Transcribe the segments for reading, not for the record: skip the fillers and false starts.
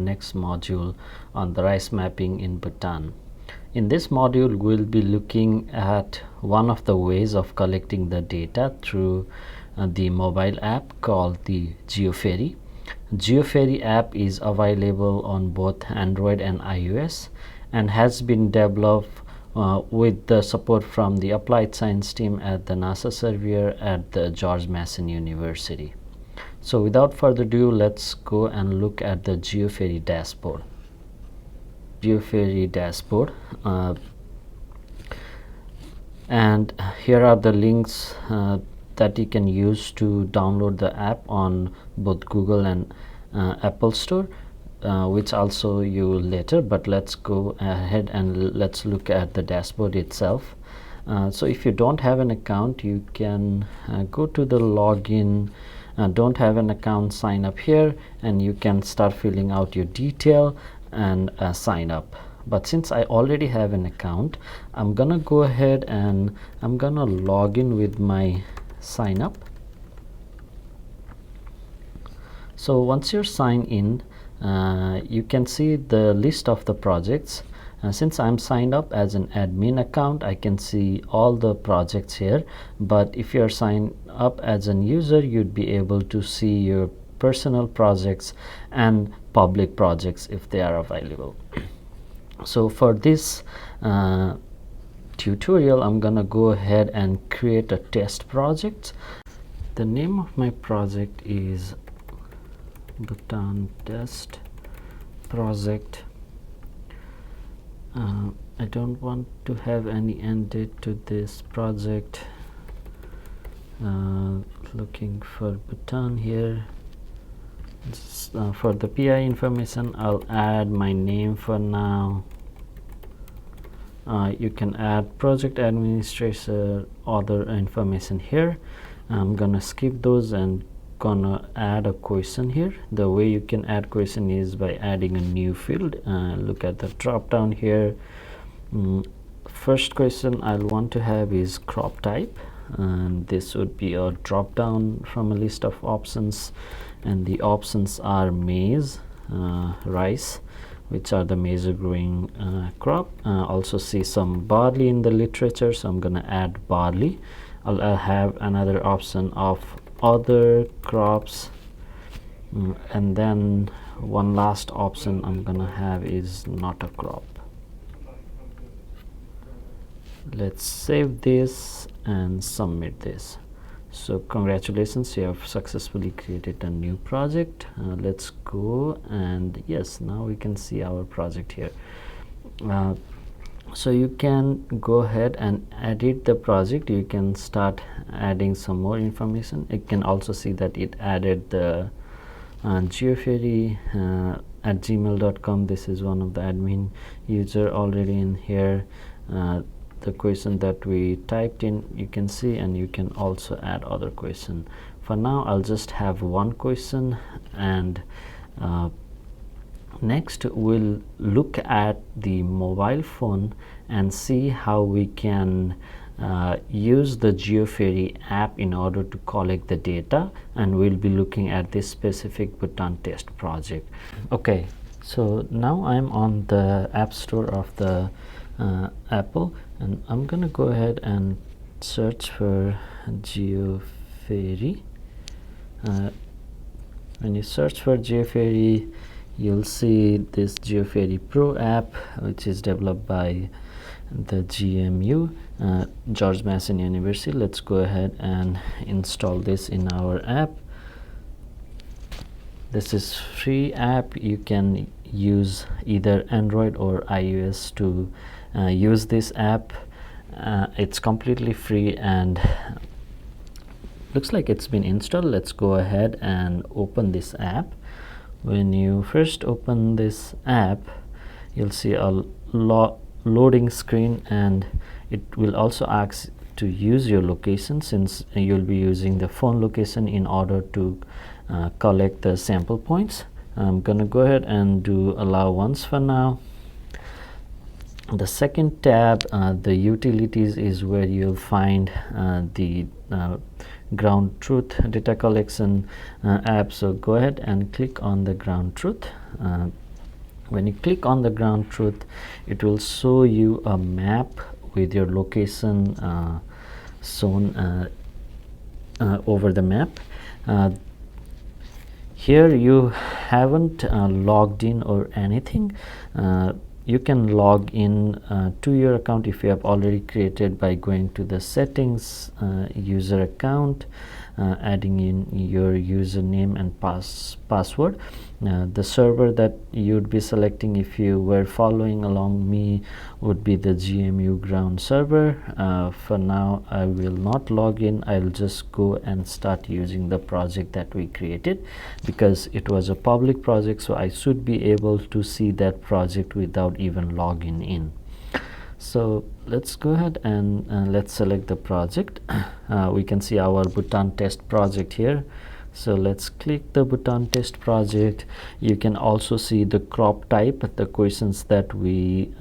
Next module on the rice mapping in Bhutan. In this module, we'll be looking at one of the ways of collecting the data through the mobile app called the Geofairy. Geofairy app is available on both Android and iOS and has been developed with the support from the applied science team at the NASA Surveyor at the George Mason University. So without further ado, let's go and look at the Geofairy dashboard. Geofairy dashboard, and here are the links that you can use to download the app on both Google and Apple Store, which I'll show you later. But let's go ahead and let's look at the dashboard itself. So if you don't have an account, you can go to the login. Don't have an account, sign up here, and you can start filling out your detail and sign up. But since I already have an account, I'm gonna go ahead and I'm gonna log in with my sign up. So once you're signed in, you can see the list of the projects. Since I'm signed up as an admin account, I can see all the projects here, but if you're signed up as an user, you'd be able to see your personal projects and public projects if they are available. So for this tutorial, I'm gonna go ahead and create a test project. The name of my project is Bhutan Test Project. I don't want to have any end date to this project. Looking for Bhutan here. For the PI information, I'll add my name for now. You can add project administrator, other information here. I'm gonna skip those and gonna add a question here. The way you can add question is by adding a new field. Look at the drop down here. First question I'll want to have is crop type, and this would be a drop down from a list of options, and the options are maize, rice, which are the major growing crop. Also see some barley in the literature, so I'm gonna add barley. I'll have another option of other crops, and then one last option I'm gonna have is not a crop. Let's save this and submit this. So congratulations, you have successfully created a new project. Let's go, and yes, now we can see our project here. So you can go ahead and edit the project. You can start adding some more information. You can also see that it added the Geofairy at gmail.com. This is one of the admin user already in here. The question that we typed in, you can see, and you can also add other question. For now, I'll just have one question, and next we'll look at the mobile phone and see how we can use the Geofairy app in order to collect the data, and we'll be looking at this specific Bhutan test project. Okay, so now I'm on the App Store of the Apple, and I'm gonna go ahead and search for Geofairy. When you search for Geofairy, you'll see this Geofairy Pro app, which is developed by the GMU, George Mason University. Let's go ahead and install this in our app. This is free app. You can use either Android or iOS to use this app. It's completely free and looks like it's been installed. Let's go ahead and open this app. When you first open this app, you'll see a loading screen, and it will also ask to use your location, since you'll be using the phone location in order to collect the sample points. I'm gonna go ahead and do allow once for now. The second tab, the utilities, is where you'll find the ground truth data collection app. So go ahead and click on the ground truth. When you click on the ground truth, it will show you a map with your location shown over the map. Here you haven't logged in or anything. You can log in to your account if you have already created by going to the settings, user account, adding in your username and password. The server that you'd be selecting if you were following along me would be the GMU ground server. For now I will not log in. I'll just go and start using the project that we created because it was a public project, so I should be able to see that project without even logging in. So let's go ahead and let's select the project. We can see our Bhutan test project here. So let's click the Bhutan test project. You can also see the crop type, the questions that we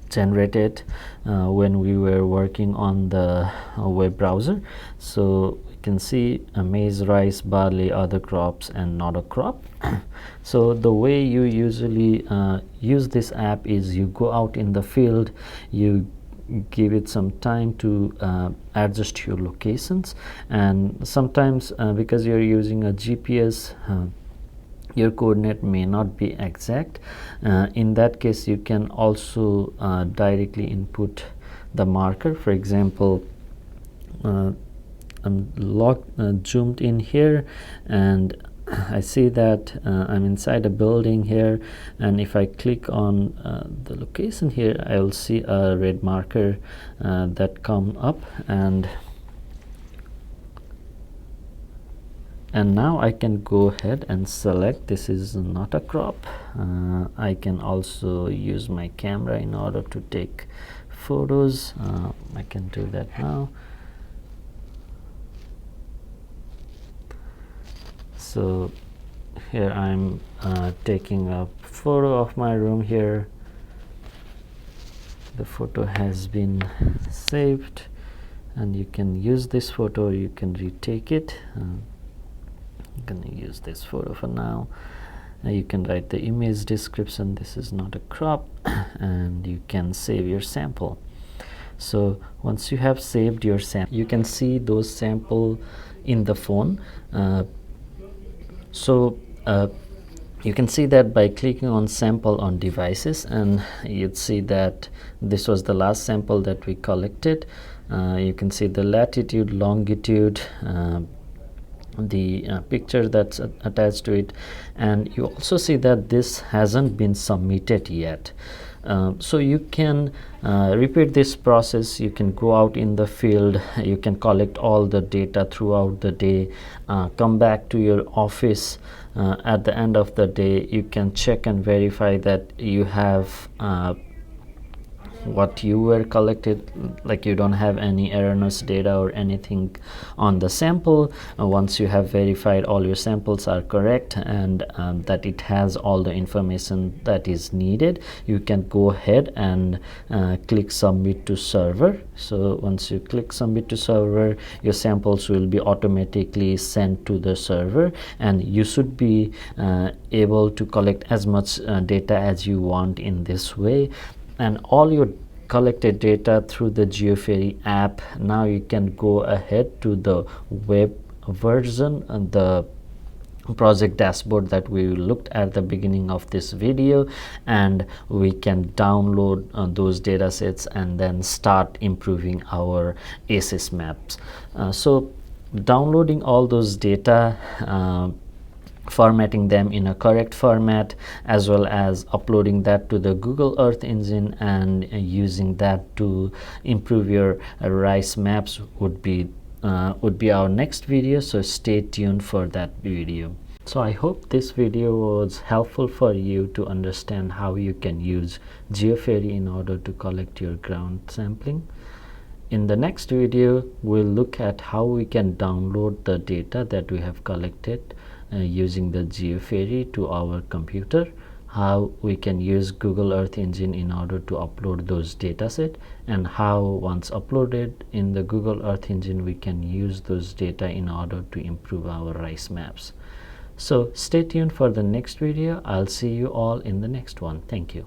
generated when we were working on the web browser. So we can see maize, rice, barley, other crops, and not a crop. So the way you usually use this app is you go out in the field, you give it some time to adjust your locations, and sometimes because you're using a GPS, your coordinate may not be exact. In that case, you can also directly input the marker. For example, I'm zoomed in here and I see that I'm inside a building here, and if I click on the location here, I will see a red marker that come up, and now I can go ahead and select this is not a crop. I can also use my camera in order to take photos. I can do that now. So here I'm taking a photo of my room here. The photo has been saved, and you can use this photo, you can retake it. I'm gonna use this photo for now. You can write the image description, this is not a crop, and you can save your sample. So once you have saved your sample, you can see those sample in the phone. You can see that by clicking on sample on devices, and you'd see that this was the last sample that we collected. You can see the latitude, longitude, the picture that's attached to it, and you also see that this hasn't been submitted yet. So you can repeat this process. You can go out in the field, you can collect all the data throughout the day, come back to your office at the end of the day. You can check and verify that you have what you were collected, like you don't have any erroneous data or anything on the sample. Once you have verified all your samples are correct and that it has all the information that is needed, you can go ahead and click submit to server. So once you click submit to server, your samples will be automatically sent to the server, and you should be able to collect as much data as you want in this way. And all your collected data through the Geofairy app, now you can go ahead to the web version and the project dashboard that we looked at the beginning of this video, and we can download those data sets and then start improving our ACES maps. So downloading all those data, formatting them in a correct format, as well as uploading that to the Google Earth engine and using that to improve your rice maps would be our next video, so stay tuned for that video. So I hope this video was helpful for you to understand how you can use Geofairy in order to collect your ground sampling. In the next video, we'll look at how we can download the data that we have collected using the Geofairy to our computer, how we can use Google Earth engine in order to upload those dataset, and how once uploaded in the Google Earth engine we can use those data in order to improve our rice maps. So stay tuned for the next video. I'll see you all in the next one. Thank you.